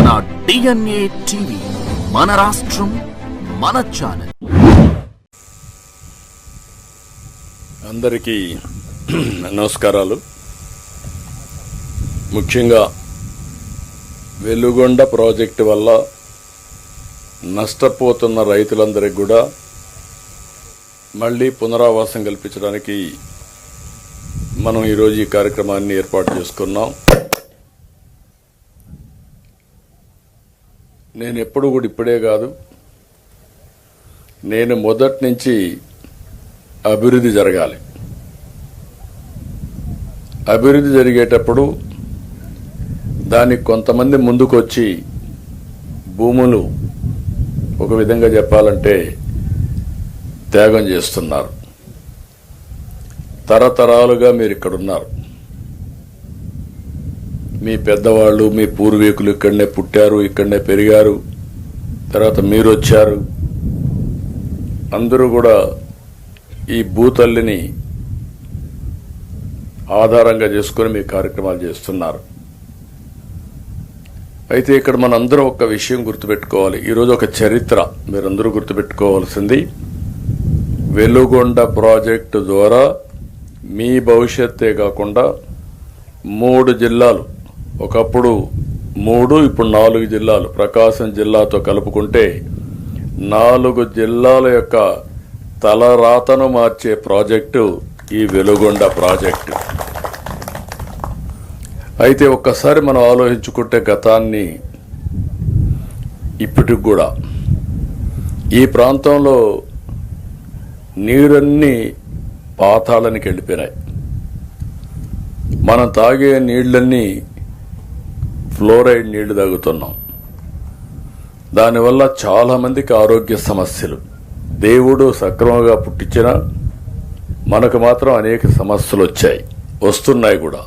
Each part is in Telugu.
మన DNA టీవీ, మన రాష్ట్రం, మన ఛానల్. అందరికీ నమస్కారాలు. ముఖ్యంగా వెలుగొండ ప్రాజెక్టు వల్ల నష్టపోతున్న రైతులందరికీ కూడా మళ్ళీ పునరావాసం కల్పించడానికి మనం ఈరోజు ఈ కార్యక్రమాన్ని ఏర్పాటు చేసుకున్నాం. నేను ఎప్పుడు కూడా ఇప్పుడే కాదు, నేను మొదటి నుంచి అభివృద్ధి జరగాలి, అభివృద్ధి జరిగేటప్పుడు దానికి కొంతమంది ముందుకొచ్చి భూములు ఒక విధంగా చెప్పాలంటే త్యాగం చేస్తున్నారు. తరతరాలుగా మీరు ఇక్కడున్నారు, మీ పెద్దవాళ్ళు, మీ పూర్వీకులు ఇక్కడనే పుట్టారు, ఇక్కడనే పెరిగారు, తర్వాత మీరు వచ్చారు. అందరూ కూడా ఈ భూతల్లిని ఆధారంగా చేసుకుని మీ కార్యక్రమాలు చేస్తున్నారు. అయితే ఇక్కడ మనందరం ఒక విషయం గుర్తుపెట్టుకోవాలి. ఈరోజు ఒక చరిత్ర మీరందరూ గుర్తుపెట్టుకోవాల్సింది, వెలుగొండ ప్రాజెక్టు ద్వారా మీ భవిష్యత్తే కాకుండా 3 జిల్లాలు, ఒకప్పుడు 3 ఇప్పుడు 4 జిల్లాలు, ప్రకాశం జిల్లాతో కలుపుకుంటే 4 జిల్లాల యొక్క తలరాతను మార్చే ప్రాజెక్టు ఈ వెలుగొండ ప్రాజెక్టు. అయితే ఒక్కసారి మనం ఆలోచించుకుంటే గతాన్ని ఇప్పటికి కూడా ఈ ప్రాంతంలో నీరన్నీ పాతాళానికి వెళ్ళిపోయినాయి. మనం తాగే నీళ్లన్నీ ఫ్లోరైడ్ నీళ్లు తాగుతున్నాం. దానివల్ల చాలా మందికి ఆరోగ్య సమస్యలు. దేవుడు సక్రమంగా పుట్టించిన మనకు మాత్రం అనేక సమస్యలు వచ్చాయి, వస్తున్నాయి కూడా.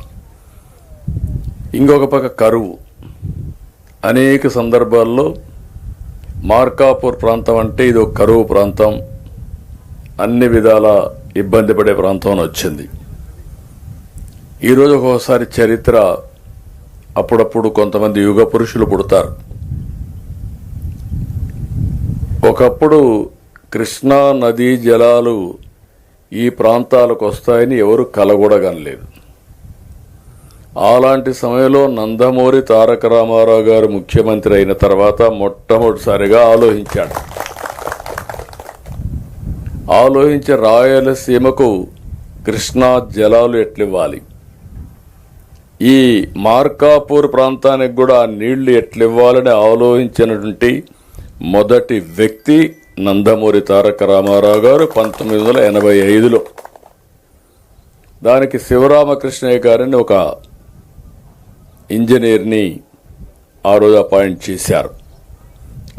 ఇంకొక పక్క కరువు. అనేక సందర్భాల్లో మార్కాపూర్ ప్రాంతం అంటే ఇది ఒక కరువు ప్రాంతం, అన్ని విధాల ఇబ్బంది పడే ప్రాంతం వచ్చింది. ఈరోజు ఒక్కోసారి చరిత్ర, అప్పుడప్పుడు కొంతమంది యుగ పురుషులు పుడతారు. ఒకప్పుడు కృష్ణా నదీ జలాలు ఈ ప్రాంతాలకు వస్తాయని ఎవరు కలగూడగనలేదు. అలాంటి సమయంలో నందమూరి తారక రామారావు గారు ముఖ్యమంత్రి అయిన తర్వాత మొట్టమొదటిసారిగా ఆలోచించి రాయలసీమకు కృష్ణా జలాలు ఎట్లివ్వాలి, ఈ మార్కాపూర్ ప్రాంతానికి కూడా నీళ్లు ఎట్లివ్వాలని ఆలోచించినటువంటి మొదటి వ్యక్తి నందమూరి తారక రామారావు గారు 1985లో. దానికి శివరామకృష్ణయ్య గారిని ఒక ఇంజనీర్ని ఆ రోజు అపాయింట్ చేశారు.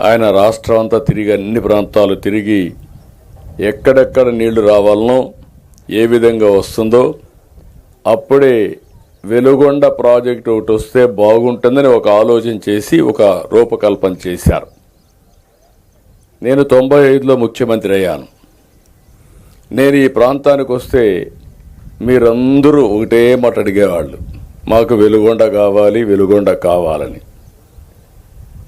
ఆయన రాష్ట్రం అంతా తిరిగి, అన్ని ప్రాంతాలు తిరిగి ఎక్కడెక్కడ నీళ్లు రావాలనో, ఏ విధంగా వస్తుందో, అప్పుడే వెలుగొండ ప్రాజెక్టు ఒకటి వస్తే బాగుంటుందని ఒక ఆలోచన చేసి ఒక రూపకల్పన చేశారు. నేను 95లో ముఖ్యమంత్రి అయ్యాను. నేను ఈ ప్రాంతానికి వస్తే మీరందరూ ఒకటే మాట అడిగేవాళ్ళు, మాకు వెలుగొండ కావాలి, వెలుగొండ కావాలని.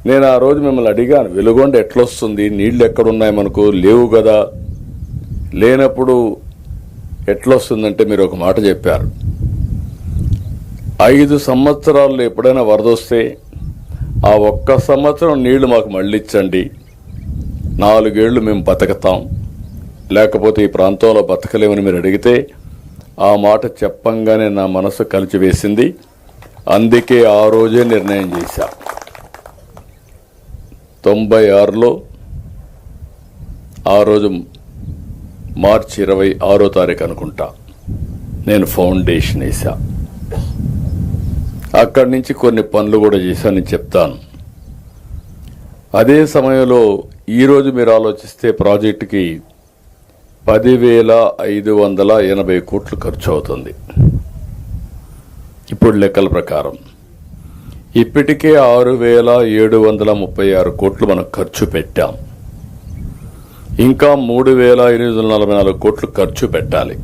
నేను ఆ రోజు మిమ్మల్ని అడిగాను, వెలుగొండ ఎట్లొస్తుంది, నీళ్లు ఎక్కడున్నాయి, మనకు లేవు కదా, లేనప్పుడు ఎట్లొస్తుందంటే మీరు ఒక మాట చెప్పారు, 5 సంవత్సరాల్లో ఎప్పుడైనా వరద వస్తే ఆ 1 సంవత్సరం నీళ్లు మాకు మళ్ళీ ఇచ్చండి, 4 ఏళ్లు మేము బతకతాం, లేకపోతే ఈ ప్రాంతంలో బతకలేమని మీరు అడిగితే, ఆ మాట చెప్పంగానే నా మనసు కలిచివేసింది. అందుకే ఆ రోజే నిర్ణయం చేశా. 96లో ఆ రోజు మార్చి 26వ తారీఖు అనుకుంటా నేను ఫౌండేషన్ వేసా. అక్కడి నుంచి కొన్ని పనులు కూడా చేశానని చెప్తాను. అదే సమయంలో ఈరోజు మీరు ఆలోచిస్తే ప్రాజెక్టుకి 10,580 కోట్లు ఖర్చు అవుతుంది ఇప్పుడు లెక్కల ప్రకారం. ఇప్పటికే 6,736 కోట్లు మనం ఖర్చు పెట్టాం. ఇంకా 3,844 కోట్లు ఖర్చు పెట్టాలి.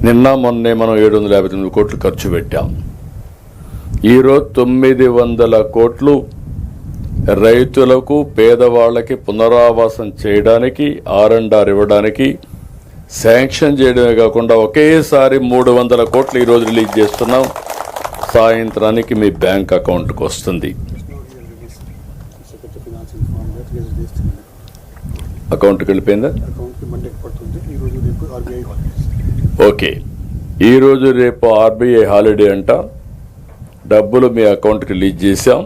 నిన్న మొన్నే మనం 759 కోట్లు ఖర్చు పెట్టాం. ఈరోజు 900 కోట్లు రైతులకు పేదవాళ్ళకి పునరావాసం చేయడానికి R&R ఇవ్వడానికి శాంక్షన్ చేయడమే కాకుండా ఒకేసారి 300 కోట్లు ఈరోజు రిలీజ్ చేస్తున్నాం. సాయంత్రానికి మీ బ్యాంక్ అకౌంట్కి వస్తుంది. అకౌంట్కి వెళ్ళిపోయిందా? ఓకే, ఈరోజు రేపు RBI హాలిడే అంట. డబ్బులు మీ అకౌంట్కి రిలీజ్ చేశాం.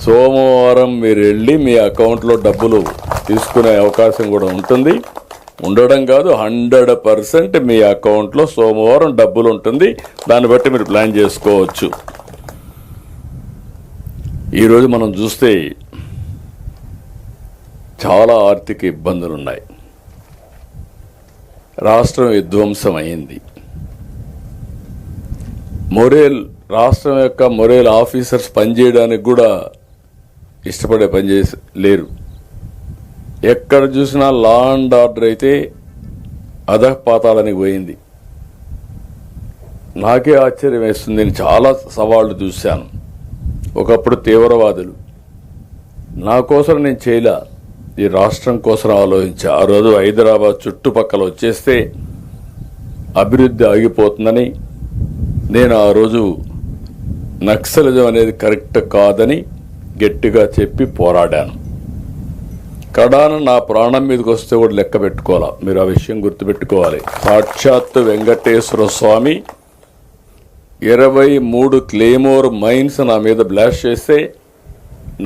సోమవారం మీరు వెళ్ళి మీ అకౌంట్లో డబ్బులు తీసుకునే అవకాశం కూడా ఉంటుంది. ఉండడం కాదు, 100% మీ అకౌంట్లో సోమవారం డబ్బులు ఉంటుంది. దాన్ని బట్టి మీరు ప్లాన్ చేసుకోవచ్చు. ఈరోజు మనం చూస్తే చాలా ఆర్థిక ఇబ్బందులు ఉన్నాయి. రాష్ట్రం విధ్వంసం అయింది. రాష్ట్రం యొక్క మొరేల్ ఆఫీసర్స్ పనిచేయడానికి కూడా ఇష్టపడే పనిచేసి లేరు. ఎక్కడ చూసినా లా అండ్ ఆర్డర్ అయితే అధపాతాలని పోయింది. నాకే ఆశ్చర్యం వేస్తుంది. నేను చాలా సవాళ్లు చూశాను. ఒకప్పుడు తీవ్రవాదులు, నా కోసం నేను చేయలే, ఈ రాష్ట్రం కోసం ఆలోచించా. ఆ రోజు హైదరాబాద్ చుట్టుపక్కల వచ్చేస్తే అభివృద్ధి ఆగిపోతుందని నేను ఆ రోజు నక్సలిజం అనేది కరెక్ట్ కాదని గట్టిగా చెప్పి పోరాడాను. కడాన నా ప్రాణం మీదకి వస్తే కూడా లెక్క పెట్టుకోవాలా. మీరు ఆ విషయం గుర్తుపెట్టుకోవాలి. సాక్షాత్తు వెంకటేశ్వర స్వామి 23 క్లేమోర్ మైన్స్ నా మీద బ్లాస్ట్ చేస్తే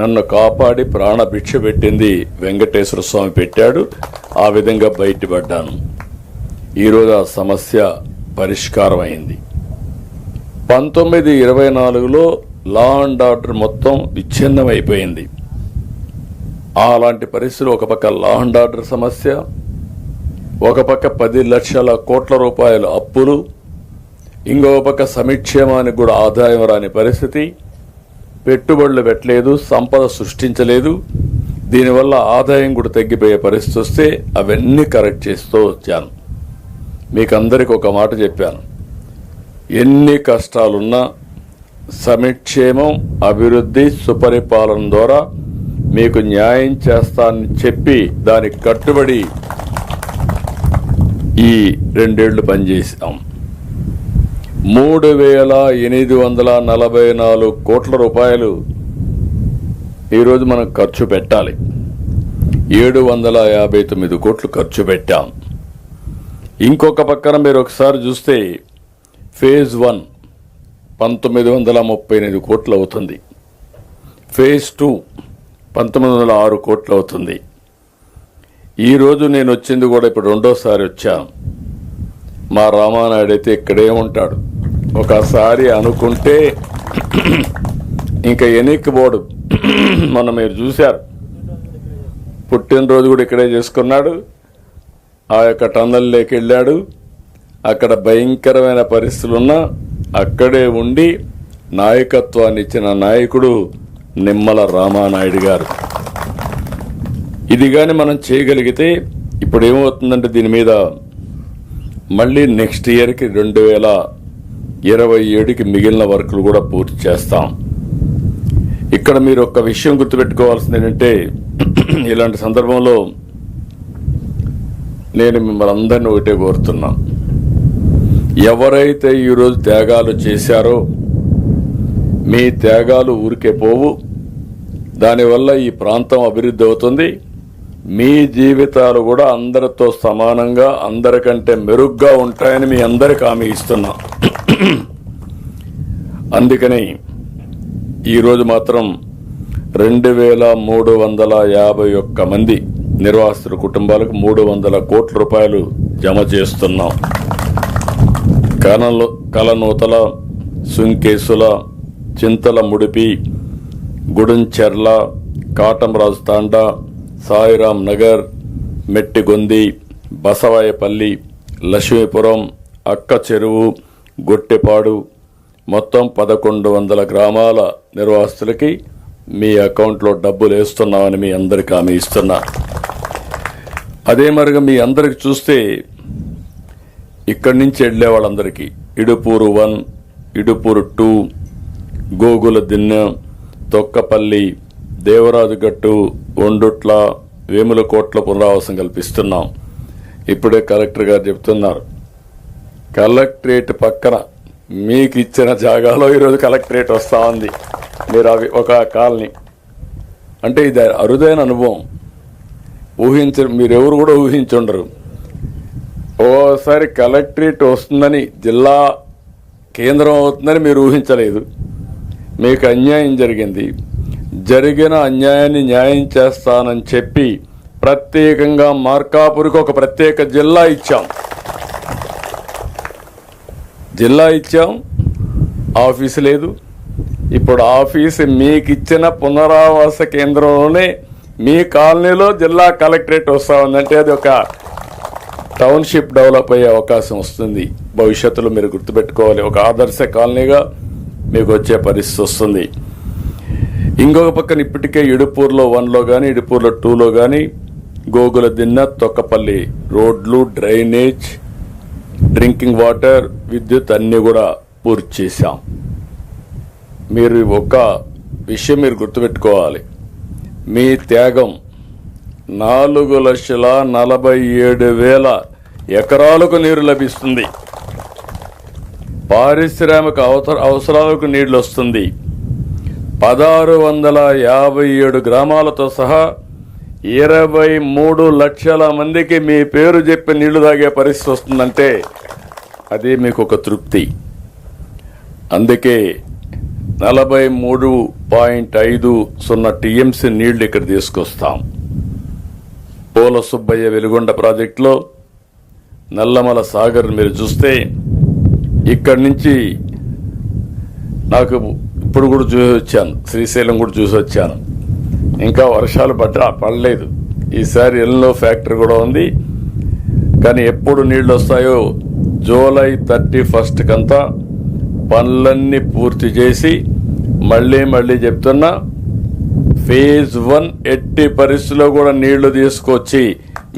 నన్ను కాపాడి ప్రాణ భిక్ష పెట్టింది వెంకటేశ్వర స్వామి పెట్టాడు. ఆ విధంగా బయటపడ్డాను. ఈరోజు ఆ సమస్య పరిష్కారం అయింది. 1924లో లా అండ్ ఆర్డర్ మొత్తం విచ్ఛిన్నం అయిపోయింది. అలాంటి పరిస్థితులు, ఒక పక్క లా అండ్ ఆర్డర్ సమస్య, ఒక పక్క 10 లక్షల కోట్ల రూపాయల అప్పులు, ఇంకొక పక్క సంక్షేమానికి కూడా ఆదాయం రాని పరిస్థితి, పెట్టుబడులు పెట్టలేదు, సంపద సృష్టించలేదు, దీనివల్ల ఆదాయం కూడా తగ్గిపోయే పరిస్థితి వస్తే అవన్నీ కరెక్ట్ చేస్తూ వచ్చాను. మీకందరికి ఒక మాట చెప్పాను, ఎన్ని కష్టాలున్నా సంక్షేమం, అభివృద్ధి, సుపరిపాలన ద్వారా మీకు న్యాయం చేస్తానని చెప్పి దానికి కట్టుబడి ఈ 2 ఏళ్లు పనిచేశాం. 3,844 కోట్ల రూపాయలు ఈరోజు మనం ఖర్చు పెట్టాలి. 759 కోట్లు ఖర్చు పెట్టాం. ఇంకొక పక్కన మీరు ఒకసారి చూస్తే ఫేజ్ 1 1938 కోట్లు అవుతుంది. ఫేజ్ 2 1906 కోట్లు అవుతుంది. ఈరోజు నేను వచ్చింది కూడా ఇప్పుడు రెండోసారి వచ్చాను. మా రామానాయుడు అయితే ఇక్కడే ఉంటాడు. ఒకసారి అనుకుంటే ఇంకా ఎన్నిక బోర్డు మొన్న మీరు చూశారు, పుట్టినరోజు కూడా ఇక్కడే చేసుకున్నాడు. ఆ యొక్క టన్నల్లోకి వెళ్ళాడు. అక్కడ భయంకరమైన పరిస్థితులున్నా అక్కడే ఉండి నాయకత్వాన్ని ఇచ్చిన నాయకుడు నిమ్మల రామానాయుడు గారు. ఇది కానీ మనం చేయగలిగితే ఇప్పుడు ఏమవుతుందంటే దీని మీద మళ్ళీ నెక్స్ట్ ఇయర్కి 2027కి మిగిలిన వర్కులు కూడా పూర్తి చేస్తాం. ఇక్కడ మీరు ఒక విషయం గుర్తుపెట్టుకోవాల్సింది ఏంటంటే, ఇలాంటి సందర్భంలో నేను మిమ్మల్ని అందరినీ ఒకటే కోరుతున్నా, ఎవరైతే ఈరోజు త్యాగాలు చేశారో మీ త్యాగాలు ఊరికే పోవు. దానివల్ల ఈ ప్రాంతం అభివృద్ధి అవుతుంది. మీ జీవితాలు కూడా అందరితో సమానంగా, అందరికంటే మెరుగ్గా ఉంటాయని మీ అందరికి హామీ ఇస్తున్నా. అందుకని ఈరోజు మాత్రం 2,351 మంది నిర్వాసితుల కుటుంబాలకు 300 కోట్ల రూపాయలు జమ చేస్తున్నాం. కలనూతల, సుంకేసుల, చింతల ముడిపి, గుడుంచెర్ల, కాటంరాజు తాండా, సాయిరాం నగర్, మెట్టిగొంది, బసవాయపల్లి, లక్ష్మీపురం, అక్క చెరువు, గొట్టెపాడు మొత్తం 1100 గ్రామాల నిర్వాసితులకి మీ అకౌంట్లో డబ్బులు వేస్తున్నామని మీ అందరికీ హామీ ఇస్తున్నా. అదే మరిగా మీ అందరికి చూస్తే ఇక్కడి నుంచి వెళ్లే వాళ్ళందరికీ ఇడుపూరు 1, ఇడుపూరు 2, గోగుల దిన్నె, తొక్కపల్లి, దేవరాజుగట్టు, ఒండుట్ల, వేములకోట్ల పునరావాసం కల్పిస్తున్నాం. ఇప్పుడే కలెక్టర్ గారు చెప్తున్నారు, కలెక్టరేట్ పక్కన మీకు ఇచ్చిన జాగాలో ఈరోజు కలెక్టరేట్ వస్తూ ఉంది. మీరు అవి ఒక కాలనీ అంటే ఇది అరుదైన అనుభవం. మీరెవరు కూడా ఊహించుండరు. ఓసారి కలెక్టరేట్ వస్తుందని, జిల్లా కేంద్రం అవుతుందని మీరు ఊహించలేదు. మీకు అన్యాయం జరిగింది. జరిగిన అన్యాయాన్ని న్యాయం చేస్తానని చెప్పి ప్రత్యేకంగా మార్కాపురికి ఒక ప్రత్యేక జిల్లా ఇచ్చాం. ఆఫీసు లేదు. ఇప్పుడు ఆఫీసు మీకు ఇచ్చిన పునరావాస కేంద్రంలోనే మీ కాలనీలో జిల్లా కలెక్టరేట్ వస్తా ఉందంటే అది ఒక టౌన్షిప్ డెవలప్ అయ్యే అవకాశం వస్తుంది. భవిష్యత్తులో మీరు గుర్తుపెట్టుకోవాలి, ఒక ఆదర్శ కాలనీగా మీకు వచ్చే పరిస్థితి వస్తుంది. ఇంకొక పక్కన ఇప్పటికే ఇడుపూర్లో 1లో కానీ ఇడుపూర్లో 2లో కానీ గోగుల దిన్నె, తొక్కపల్లి రోడ్లు, డ్రైనేజ్, డ్రింకింగ్ వాటర్, విద్యుత్ అన్నీ కూడా పూర్తి చేశాం. మీరు ఒక విషయం మీరు గుర్తుపెట్టుకోవాలి, మీ త్యాగం 4,47,000 ఎకరాలకు నీరు లభిస్తుంది. పారిశ్రామిక అవసరాలకు నీళ్లు వస్తుంది. 1,657 గ్రామాలతో సహా 23 లక్షల మందికి మీ పేరు చెప్పి నీళ్లు తాగే పరిస్థితి వస్తుందంటే అది మీకు ఒక తృప్తి. అందుకే 43.50 టీఎంసీ నీళ్లు ఇక్కడ తీసుకొస్తాం. పోల సుబ్బయ్య వెలుగొండ ప్రాజెక్టులో నల్లమల సాగర్ మీరు చూస్తే ఇక్కడి నుంచి నాకు ఇప్పుడు కూడా చూసి వచ్చాను, శ్రీశైలం కూడా చూసి వచ్చాను. ఇంకా వర్షాలు పడలేదు. ఈసారి ఎల్లో ఫ్యాక్టరీ కూడా ఉంది. కానీ ఎప్పుడు నీళ్లు వస్తాయో జూలై 31 కంతా పనులన్నీ పూర్తి చేసి మళ్ళీ చెప్తున్నా, ఫేజ్ 1 ఎట్టి పరిస్థితుల్లో కూడా నీళ్లు తీసుకొచ్చి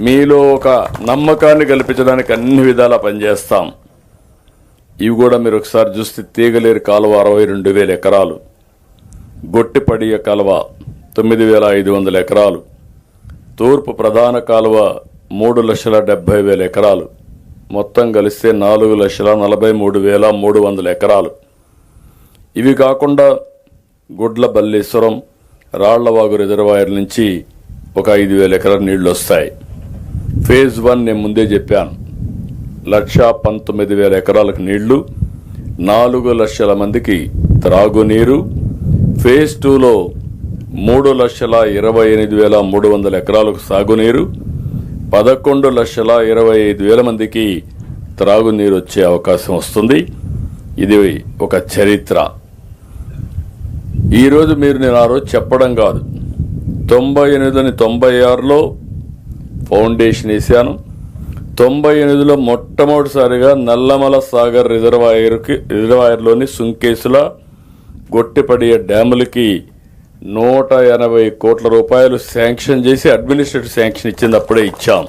మీలో ఒక నమ్మకాన్ని కల్పించడానికి అన్ని విధాలా పనిచేస్తాం. ఇవి కూడా మీరు ఒకసారి చూస్తే తీగలేరు కాలువ 62,000 ఎకరాలు, గొట్టిపడియ కాలువ 9,500 ఎకరాలు, తూర్పు ప్రధాన కాలువ 3,70,000 ఎకరాలు, మొత్తం కలిస్తే 4,43,300 ఎకరాలు. ఇవి కాకుండా గుడ్ల బల్లేశ్వరం, రాళ్లవాగు రిజర్వాయర్ నుంచి ఒక 5,000 ఎకరాల నీళ్లు వస్తాయి. ఫేజ్ 1 నేను ముందే చెప్పాను, 1,19,000 ఎకరాలకు నీళ్లు, 4 లక్షల మందికి త్రాగునీరు. ఫేజ్ 2లో 3,28,300 ఎకరాలకు సాగునీరు, 11,25,000 మందికి త్రాగునీరు వచ్చే అవకాశం వస్తుంది. ఇది ఒక చరిత్ర. ఈరోజు నేను ఆ రోజు చెప్పడం కాదు, 98-96లో ఫౌండేషన్ వేశాను. 98లో మొట్టమొదటిసారిగా నల్లమల సాగర్ రిజర్వాయర్లోని సుంకేసుల, గొట్టిపడియ డ్యాములకి 180 కోట్ల రూపాయలు శాంక్షన్ చేసి అడ్మినిస్ట్రేటివ్ శాంక్షన్ ఇచ్చింది అప్పుడే ఇచ్చాం.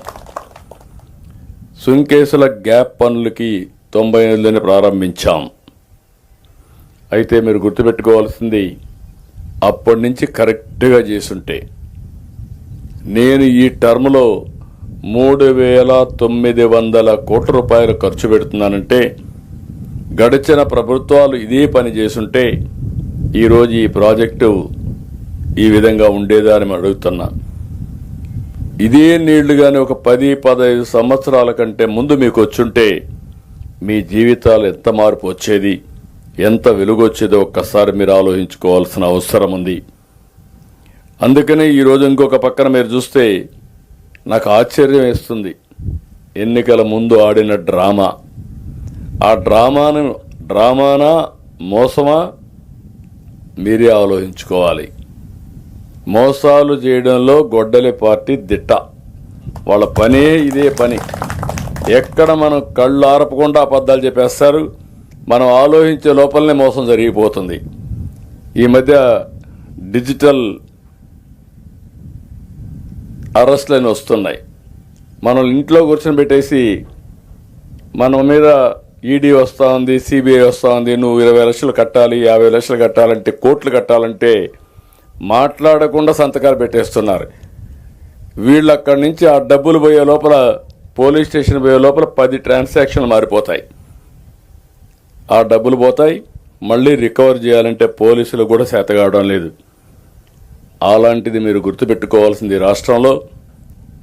సుంకేసుల గ్యాప్ పనులకి 98లోనే ప్రారంభించాం. అయితే మీరు గుర్తుపెట్టుకోవాల్సింది, అప్పటి నుంచి కరెక్ట్గా చేసుంటే నేను ఈ టర్మ్లో 3,900 కోట్ల రూపాయలు ఖర్చు పెడుతున్నానంటే గడిచిన ప్రభుత్వాలు ఇదే పని చేసుంటే ఈరోజు ఈ ప్రాజెక్టు ఈ విధంగా ఉండేదా అని అడుగుతున్నా. ఇదే నీళ్లు కానీ ఒక 10-15 సంవత్సరాల కంటే ముందు మీకు వచ్చుంటే మీ జీవితాలు ఎంత మార్పు వచ్చేది, ఎంత వెలుగు వచ్చేదో ఒక్కసారి మీరు ఆలోచించుకోవాల్సిన అవసరం ఉంది. అందుకనే ఈరోజు ఇంకొక పక్కన మీరు చూస్తే నాకు ఆశ్చర్యం వేస్తుంది. ఎన్నికల ముందు ఆడిన డ్రామా, ఆ డ్రామానా మోసమా మీరే ఆలోచించుకోవాలి. మోసాలు చేయడంలో గొడ్డలి పార్టీ దిట్ట. వాళ్ళ పనే ఇదే పని. ఎక్కడ మనం కళ్ళు ఆరపకుండా అబద్ధాలు చెప్పేస్తారు, మనం ఆలోచించే లోపలనే మోసం జరిగిపోతుంది. ఈ మధ్య డిజిటల్ అరెస్టులని వస్తున్నాయి. మనం ఇంట్లో కూర్చొని పెట్టేసి మన మీద ఈడీ వస్తూ ఉంది, సిబిఐ వస్తూ ఉంది, నువ్వు 20 లక్షలు కట్టాలి, 50 లక్షలు కట్టాలంటే, కోట్లు కట్టాలంటే మాట్లాడకుండా సంతకాలు పెట్టేస్తున్నారు. వీళ్ళు అక్కడి నుంచి ఆ డబ్బులు పోయే లోపల, పోలీస్ స్టేషన్ పోయే లోపల 10 ట్రాన్సాక్షన్లు మారిపోతాయి. ఆ డబ్బులు పోతాయి, మళ్ళీ రికవర్ చేయాలంటే పోలీసులు కూడా చేత కావడం లేదు. అలాంటిది మీరు గుర్తుపెట్టుకోవాల్సింది. రాష్ట్రంలో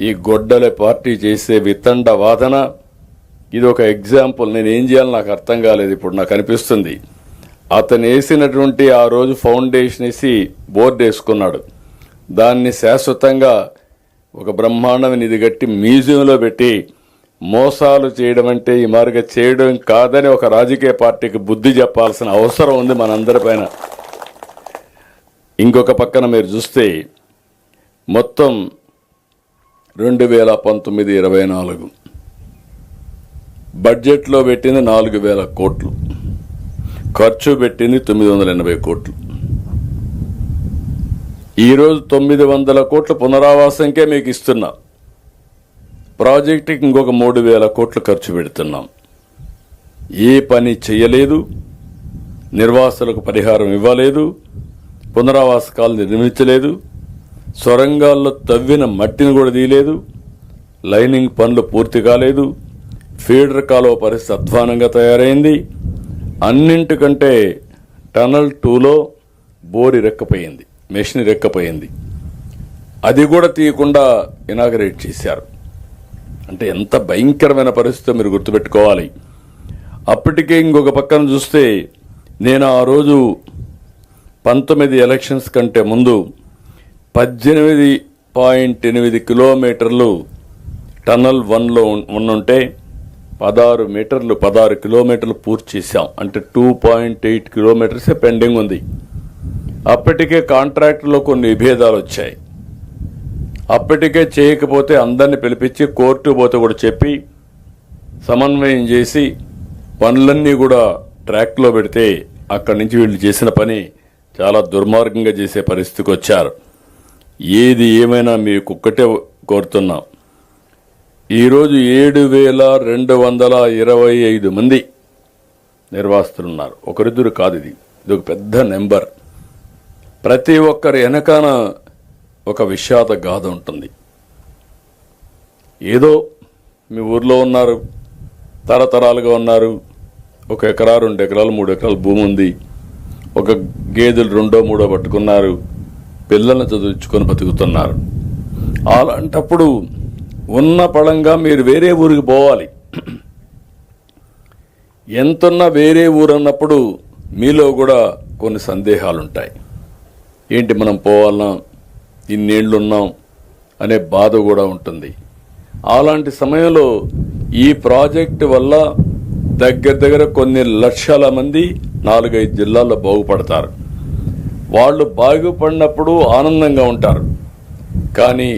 ఈ గొడ్డల పార్టీ చేసే వితండ వాదన ఇది ఒక ఎగ్జాంపుల్. నేను ఏం చేయాలో నాకు అర్థం కాలేదు. ఇప్పుడు నాకు అనిపిస్తుంది, అతను వేసినటువంటి ఆ రోజు ఫౌండేషన్ వేసి బోర్డు వేసుకున్నాడు. దాన్ని శాశ్వతంగా ఒక బ్రహ్మాండమైన ఇది కట్టి మ్యూజియంలో పెట్టి మోసాలు చేయడం అంటే ఈ మార్గ చేయడం కాదని ఒక రాజకీయ పార్టీకి బుద్ధి చెప్పాల్సిన అవసరం ఉంది మనందరిపైన. ఇంకొక పక్కన మీరు చూస్తే మొత్తం 2019-24 బడ్జెట్లో పెట్టింది 4,000 కోట్లు, ఖర్చు పెట్టింది 980 కోట్లు. ఈరోజు 900 కోట్లు పునరావాసంకే మీకు ఇస్తున్నాం. ప్రాజెక్టుకి ఇంకొక 3,000 కోట్లు ఖర్చు పెడుతున్నాం. ఏ పని చేయలేదు, నిర్వాసులకు పరిహారం ఇవ్వలేదు, పునరావాసకాలు నిర్మించలేదు, సొరంగాల్లో తవ్విన మట్టిని కూడా తీయలేదు, లైనింగ్ పనులు పూర్తి కాలేదు, ఫీడర్ కాలువ పరిస్థితి అధ్వానంగా తయారైంది. అన్నింటికంటే టనల్ 2లో బోర్ ఇరక్కపోయింది, మెషిన్ ఇరక్కపోయింది. అది కూడా తీయకుండా ఇనాగరేట్ చేశారు. అంటే ఎంత భయంకరమైన పరిస్థితి మీరు గుర్తుపెట్టుకోవాలి. అప్పటికే ఇంకొక పక్కన చూస్తే నేను ఆ రోజు 19 ఎలక్షన్స్ కంటే ముందు 18.8 కిలోమీటర్లు టనల్ 1లో ఉన్నుంటే 16 కిలోమీటర్లు పూర్తి చేశాం. అంటే 2.8 కిలోమీటర్సే పెండింగ్ ఉంది. అప్పటికే కాంట్రాక్టులో కొన్ని విభేదాలు వచ్చాయి. అప్పటికే చేయకపోతే అందరిని పిలిపించి కోర్టు పోతే కూడా చెప్పి సమన్వయం చేసి పనులన్నీ కూడా ట్రాక్లో పెడితే అక్కడి నుంచి వీళ్ళు చేసిన పని చాలా దుర్మార్గంగా చేసే పరిస్థితికి వచ్చారు. ఏది ఏమైనా మీకు ఒక్కటే కోరుతున్నాం, ఈరోజు 7,225 మంది నిర్వాసితులున్నారు. ఒకరిద్దరు కాదు, ఇది ఒక పెద్ద నెంబర్. ప్రతి ఒక్కరి వెనకాన ఒక విషాద గాథ ఉంటుంది. ఏదో మీ ఊర్లో ఉన్నారు, తరతరాలుగా ఉన్నారు, 1 ఎకరా 2 ఎకరాలు 3 ఎకరాలు భూమి ఉంది, ఒక గేదెలు 2 3 పట్టుకున్నారు, పిల్లల్ని చదివించుకొని బతుకుతున్నారు. అలాంటప్పుడు ఉన్న పళంగా మీరు వేరే ఊరికి పోవాలి. ఎంతున్నా వేరే ఊరు అన్నప్పుడు మీలో కూడా కొన్ని సందేహాలుంటాయి. ఏంటి మనం పోవాలన్నా, ఇన్నేళ్లున్నాం అనే బాధ కూడా ఉంటుంది. అలాంటి సమయంలో ఈ ప్రాజెక్టు వల్ల దగ్గర కొన్ని లక్షల మంది 4-5 జిల్లాల్లో బాగుపడతారు. వాళ్ళు బాగుపడినప్పుడు ఆనందంగా ఉంటారు. కానీ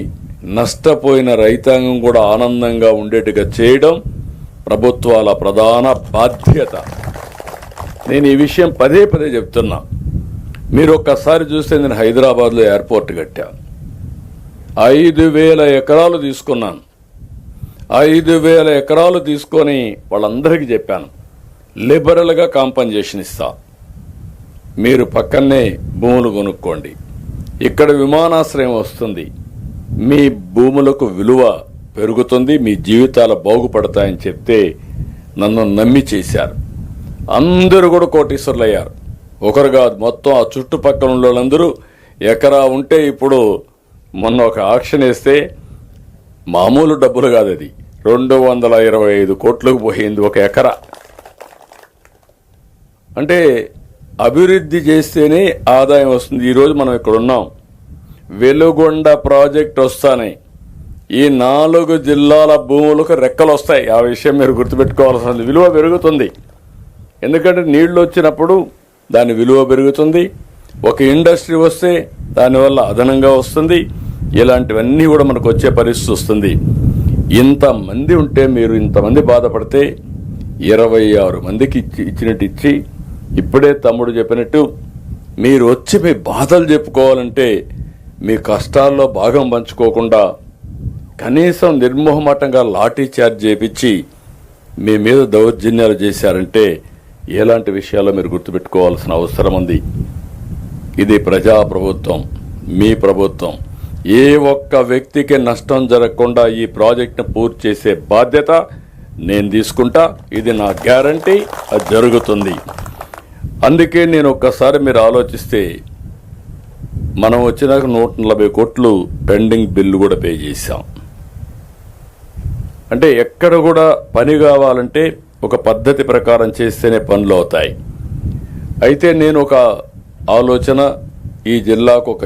నష్టపోయిన రైతాంగం కూడా ఆనందంగా ఉండేట్టుగా చేయడం ప్రభుత్వాల ప్రధాన బాధ్యత. నేను ఈ విషయం పదే చెప్తున్నా. మీరు ఒక్కసారి చూస్తే నేను హైదరాబాద్లో ఎయిర్పోర్ట్ కట్టాను. 5,000 ఎకరాలు తీసుకున్నాను. 5,000 ఎకరాలు తీసుకొని వాళ్ళందరికీ చెప్పాను, లిబరల్గా కాంపన్సేషన్ ఇస్తా, మీరు పక్కనే భూములు కొనుక్కోండి, ఇక్కడ విమానాశ్రయం వస్తుంది, మీ భూములకు విలువ పెరుగుతుంది, మీ జీవితాలు బాగుపడతాయని చెప్తే నన్ను నమ్మి చేశారు. అందరూ కూడా కోటీశ్వరులు అయ్యారు. ఒకరు కాదు, మొత్తం ఆ చుట్టుపక్కల ఉన్న వాళ్ళందరూ ఎకరా ఉంటే ఇప్పుడు మొన్న ఒక ఆక్షన్ వేస్తే మామూలు డబ్బులు కాదు, అది 225 కోట్లకు పోయింది ఒక ఎకరా. అంటే అభివృద్ధి చేస్తేనే ఆదాయం వస్తుంది. ఈరోజు మనం ఇక్కడ ఉన్నాం, వెలుగొండ ప్రాజెక్ట్ వస్తానే ఈ 4 జిల్లాల భూములకు రెక్కలు వస్తాయి. ఆ విషయం మీరు గుర్తుపెట్టుకోవాల్సింది. విలువ పెరుగుతుంది, ఎందుకంటే నీళ్లు వచ్చినప్పుడు దాని విలువ పెరుగుతుంది. ఒక ఇండస్ట్రీ వస్తే దానివల్ల అదనంగా వస్తుంది. ఇలాంటివన్నీ కూడా మనకు వచ్చే పరిస్థితి వస్తుంది. ఇంతమంది ఉంటే, మీరు ఇంతమంది బాధపడితే 26 మందికి ఇచ్చినట్టు ఇచ్చి, ఇప్పుడే తమ్ముడు చెప్పినట్టు మీరు వచ్చి మీ బాధలు చెప్పుకోవాలంటే మీ కష్టాల్లో భాగం పంచుకోకుండా కనీసం నిర్మోహమాటంగా లాఠీ చార్జ్ చేపించి మీ మీద దౌర్జన్యాలు చేశారంటే ఎలాంటి విషయాల్లో మీరు గుర్తుపెట్టుకోవాల్సిన అవసరం ఉంది. ఇది ప్రజాప్రభుత్వం, మీ ప్రభుత్వం. ఏ ఒక్క వ్యక్తికి నష్టం జరగకుండా ఈ ప్రాజెక్టును పూర్తి చేసే బాధ్యత నేను తీసుకుంటా. ఇది నా గ్యారంటీ, అది జరుగుతుంది. అందుకే నేను ఒక్కసారి మీరు ఆలోచిస్తే మనం వచ్చినాక 140 కోట్లు పెండింగ్ బిల్లు కూడా పే చేశాం. అంటే ఎక్కడ కూడా పని కావాలంటే ఒక పద్ధతి ప్రకారం చేస్తేనే పనులు అవుతాయి. అయితే నేను ఒక ఆలోచన, ఈ జిల్లాకు ఒక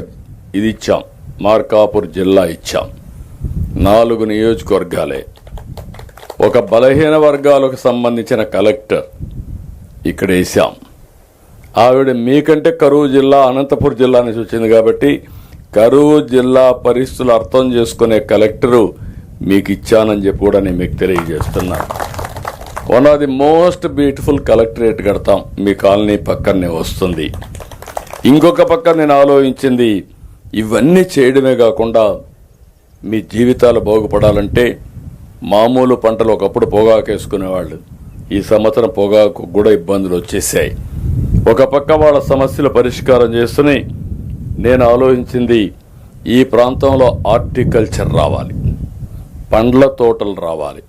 ఇది ఇచ్చాం, మార్కాపూర్ జిల్లా ఇచ్చాం. 4 నియోజకవర్గాలే. ఒక బలహీన వర్గాలకు సంబంధించిన కలెక్టర్ ఇక్కడ వేసాం. ఆవిడ మీకంటే కరూరు జిల్లా, అనంతపురం జిల్లా నుంచి వచ్చింది కాబట్టి కరూరు జిల్లా పరిస్థితులు అర్థం చేసుకునే కలెక్టరు మీకు ఇచ్చానని చెప్పి కూడా నేను మీకు తెలియజేస్తున్నాను. One of the most beautiful collectorate కడతాం, మీ కాలనీ పక్కనే వస్తుంది. ఇంకొక పక్క నేను ఆలోచించింది, ఇవన్నీ చేయడమే కాకుండా మీ జీవితాలు బాగుపడాలంటే మామూలు పంటలు ఒకప్పుడు పొగాకు వేసుకునేవాళ్ళు, ఈ సంవత్సరం పొగాకు కూడా ఇబ్బందులు వచ్చేసాయి. ఒక పక్క వాళ్ళ సమస్యలు పరిష్కారం చేస్తూనే నేను ఆలోచించింది, ఈ ప్రాంతంలో హార్టికల్చర్ రావాలి, పండ్ల తోటలు రావాలి.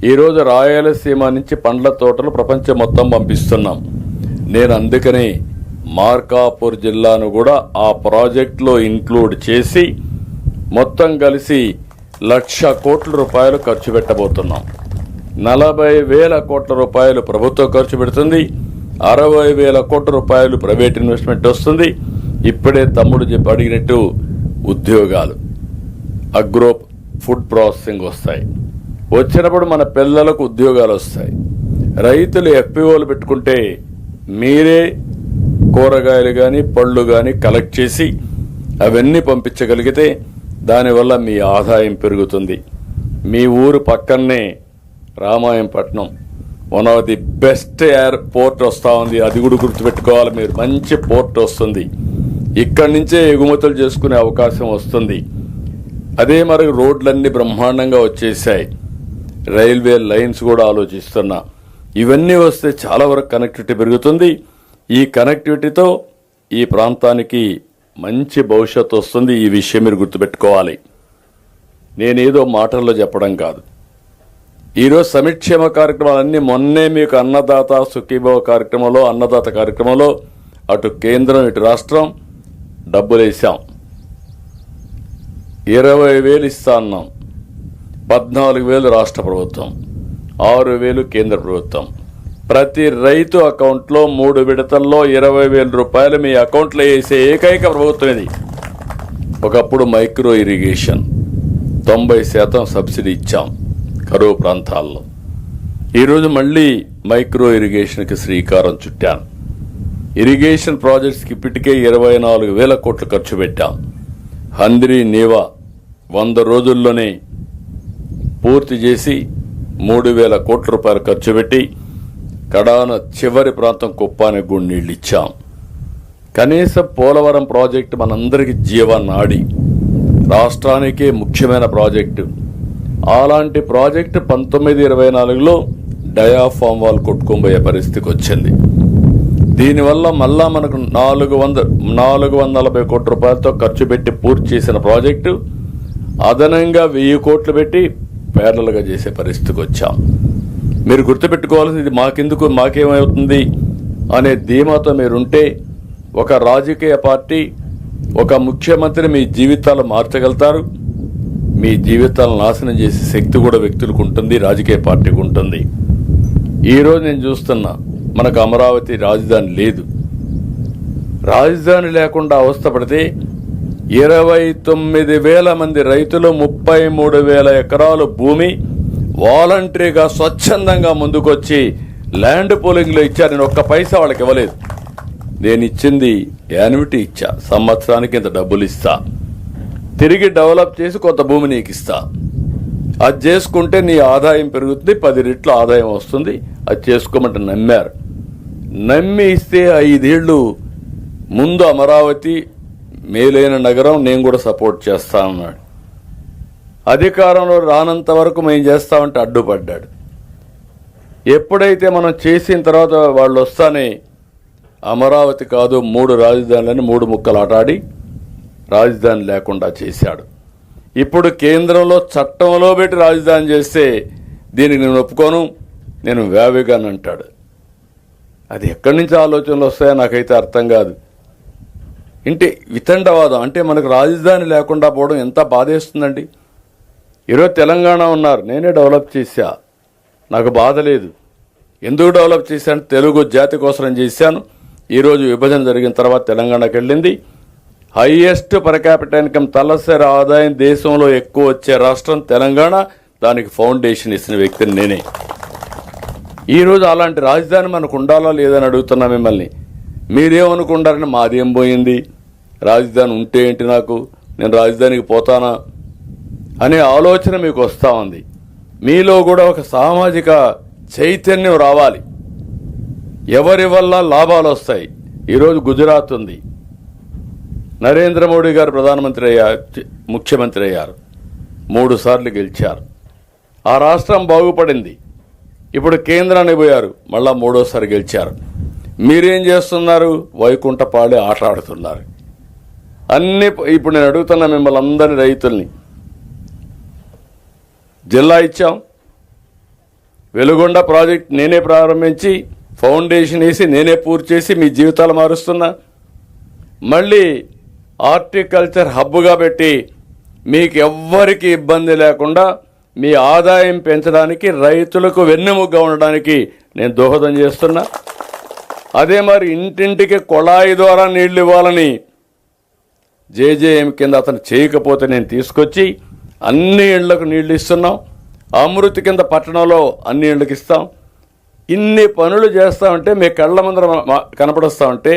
ఈరోజు రాయలసీమ నుంచి పండ్ల తోటలు ప్రపంచం మొత్తం పంపిస్తున్నాం. నేను అందుకనే మార్కాపూర్ జిల్లాను కూడా ఆ ప్రాజెక్టులో ఇంక్లూడ్ చేసి మొత్తం కలిసి 1,00,000 కోట్ల రూపాయలు ఖర్చు పెట్టబోతున్నాం. 40,000 కోట్ల రూపాయలు ప్రభుత్వం ఖర్చు పెడుతుంది, 60,000 కోట్ల రూపాయలు ప్రైవేట్ ఇన్వెస్ట్మెంట్ వస్తుంది. ఇప్పుడే తమ్ముడు చెప్పి అడిగినట్టు ఉద్యోగాలు, అగ్రో ఫుడ్ ప్రాసెసింగ్ వస్తాయి. వచ్చినప్పుడు మన పిల్లలకు ఉద్యోగాలు వస్తాయి. రైతులు ఎఫ్పిఓలు పెట్టుకుంటే మీరే కూరగాయలు కానీ పళ్ళు కానీ కలెక్ట్ చేసి అవన్నీ పంపించగలిగితే దానివల్ల మీ ఆదాయం పెరుగుతుంది. మీ ఊరు పక్కనే Ramayapatnam one of the best airport వస్తూ ఉంది, అది కూడా గుర్తుపెట్టుకోవాలి మీరు. మంచి పోర్ట్ వస్తుంది, ఇక్కడి నుంచే ఎగుమతులు చేసుకునే అవకాశం వస్తుంది. అదే మరి రోడ్లన్నీ బ్రహ్మాండంగా వచ్చేసాయి, రైల్వే లైన్స్ కూడా ఆలోచిస్తున్నా. ఇవన్నీ వస్తే చాలా వరకు కనెక్టివిటీ పెరుగుతుంది. ఈ కనెక్టివిటీతో ఈ ప్రాంతానికి మంచి భవిష్యత్తు వస్తుంది. ఈ విషయం మీరు గుర్తుపెట్టుకోవాలి. నేనేదో మాటల్లో చెప్పడం కాదు. ఈరోజు సంక్షేమ కార్యక్రమాలన్నీ మొన్నే మీకు అన్నదాత సుఖీభవ కార్యక్రమంలో, అన్నదాత కార్యక్రమంలో అటు కేంద్రం ఇటు రాష్ట్రం డబ్బులు వేసాం. 20,000 ఇస్తా అన్నాం, 14,000 రాష్ట్ర ప్రభుత్వం, 6,000 కేంద్ర ప్రభుత్వం. ప్రతి రైతు అకౌంట్లో 3 విడతల్లో 20,000 రూపాయలు మీ అకౌంట్లో వేసే ఏకైక ప్రభుత్వం ఇది. ఒకప్పుడు మైక్రో ఇరిగేషన్ 90% సబ్సిడీ ఇచ్చాం కరువు ప్రాంతాల్లో. ఈరోజు మళ్ళీ మైక్రో ఇరిగేషన్కి శ్రీకారం చుట్టాను. ఇరిగేషన్ ప్రాజెక్ట్స్కి ఇప్పటికే 24,000 కోట్లు ఖర్చు పెట్టాం. హంద్రీ నీవా 100 రోజుల్లోనే పూర్తి చేసి 3,000 కోట్ల రూపాయలు ఖర్చు పెట్టి కడాన చివరి ప్రాంతం కుప్పానికి కూడా నీళ్లు ఇచ్చాం. కనీసం పోలవరం ప్రాజెక్టు మనందరికీ జీవనాడి, రాష్ట్రానికే ముఖ్యమైన ప్రాజెక్టు. అలాంటి ప్రాజెక్టు 1924లో డయాఫామ్ వాల్ కొట్టుకోబోయే పరిస్థితికి వచ్చింది. దీనివల్ల మళ్ళా మనకు 440 కోట్ల రూపాయలతో ఖర్చు పెట్టి పూర్తి చేసిన ప్రాజెక్టు అదనంగా 1000 కోట్లు పెట్టి పేర్లలుగా చేసే పరిస్థితికి వచ్చాం. మీరు గుర్తుపెట్టుకోవాల్సింది, ఇది మాకెందుకు, మాకేమవుతుంది అనే ధీమాతో మీరుంటే ఒక రాజకీయ పార్టీ, ఒక ముఖ్యమంత్రి మీ జీవితాలు మార్చగలుగుతారు. మీ జీవితాలను నాశనం చేసే శక్తి కూడా వ్యక్తులకు ఉంటుంది, రాజకీయ పార్టీకి ఉంటుంది. ఈరోజు నేను చూస్తున్నా, మనకు అమరావతి రాజధాని లేదు. రాజధాని లేకుండా అవస్థపడితే 29,000 మంది రైతులు 33,000 ఎకరాలు భూమి వాలంటరీగా స్వచ్ఛందంగా ముందుకొచ్చి ల్యాండ్ పూలింగ్లో ఇచ్చారు. నేను ఒక్క పైసా వాళ్ళకి ఇవ్వలేదు. నేను ఇచ్చింది యాన్యుటీ ఇచ్చా, సంవత్సరానికి ఇంత డబ్బులు ఇస్తా, తిరిగి డెవలప్ చేసి కొంత భూమి నీకు ఇస్తా. అది చేసుకుంటే నీ ఆదాయం పెరుగుతుంది, 10 రెట్లు ఆదాయం వస్తుంది. అది చేసుకోమంటే నమ్మారు. నమ్మి ఇస్తే 5 ఏళ్ళు ముందు అమరావతి మేలైన నగరం, నేను కూడా సపోర్ట్ చేస్తా అన్నాడు. అధికారంలో రానంత వరకు మేము చేస్తామంటే అడ్డుపడ్డాడు. ఎప్పుడైతే మనం చేసిన తర్వాత వాళ్ళు వస్తానే అమరావతి కాదు 3 రాజధానులని 3 ముక్కలు ఆటాడి రాజధాని లేకుండా చేశాడు. ఇప్పుడు కేంద్రంలో చట్టంలో పెట్టి రాజధాని చేస్తే దీనికి నేను ఒప్పుకోను, నేను వేవేగాని అంటాడు. అది ఎక్కడి నుంచి ఆలోచనలు వస్తాయో నాకైతే అర్థం కాదు. ఇంటే వితండవాదం అంటే మనకు రాజధాని లేకుండా పోవడం ఎంత బాధేస్తుందండి. ఈరోజు తెలంగాణ ఉన్నారు, నేనే డెవలప్ చేశా, నాకు బాధ లేదు. ఎందుకు డెవలప్ చేశాను? తెలుగు జాతి కోసం చేశాను. ఈరోజు విభజన జరిగిన తర్వాత తెలంగాణకు వెళ్ళింది. హైయెస్ట్ పర్ క్యాపిటల్ ఇన్కమ్ తలసరి ఆదాయం దేశంలో ఎక్కువ వచ్చే రాష్ట్రం తెలంగాణ. దానికి ఫౌండేషన్ ఇచ్చిన వ్యక్తిని నేనే. ఈరోజు అలాంటి రాజధాని మనకు ఉండాలా లేదని అడుగుతున్నా మిమ్మల్ని. మీరేమనుకుంటారని మాదేం పోయింది, రాజధాని ఉంటే ఏంటి, నాకు నేను రాజధానికి పోతానా అనే ఆలోచన మీకు వస్తూ ఉంది. మీలో కూడా ఒక సామాజిక చైతన్యం రావాలి. ఎవరి వల్ల లాభాలు వస్తాయి. ఈరోజు గుజరాత్ ఉంది, నరేంద్ర మోడీ గారు ప్రధానమంత్రి అయ్యారు, ముఖ్యమంత్రి అయ్యారు, 3 సార్లు గెలిచారు. ఆ రాష్ట్రం బాగుపడింది. ఇప్పుడు కేంద్రానికి పోయారు, మళ్ళా 3వసారి గెలిచారు. మీరేం చేస్తున్నారు? వైకుంఠపాళి ఆట ఆడుతున్నారు. అన్ని ఇప్పుడు నేను అడుగుతున్నా మిమ్మల్ని అందరినీ, రైతుల్ని. జిల్లా ఇచ్చాం, వెలుగొండ ప్రాజెక్ట్ నేనే ప్రారంభించి ఫౌండేషన్ వేసి నేనే పూర్తి చేసి మీ జీవితాలు మారుస్తున్నా. మళ్ళీ హార్టికల్చర్ హబ్గా పెట్టి మీకు ఎవ్వరికి ఇబ్బంది లేకుండా మీ ఆదాయం పెంచడానికి, రైతులకు వెన్నెముగ్గా ఉండడానికి నేను దోహదం చేస్తున్నా. అదే మరి ఇంటింటికి కొళాయి ద్వారా నీళ్లు ఇవ్వాలని జేజేఎం కింద అతను చేయకపోతే నేను తీసుకొచ్చి అన్ని ఇళ్లకు నీళ్లు ఇస్తున్నాం. అమృతి కింద పట్టణంలో అన్ని ఇళ్లకు ఇస్తాం. ఇన్ని పనులు చేస్తామంటే మీ కళ్ళ ముందర కనపడుస్తామంటే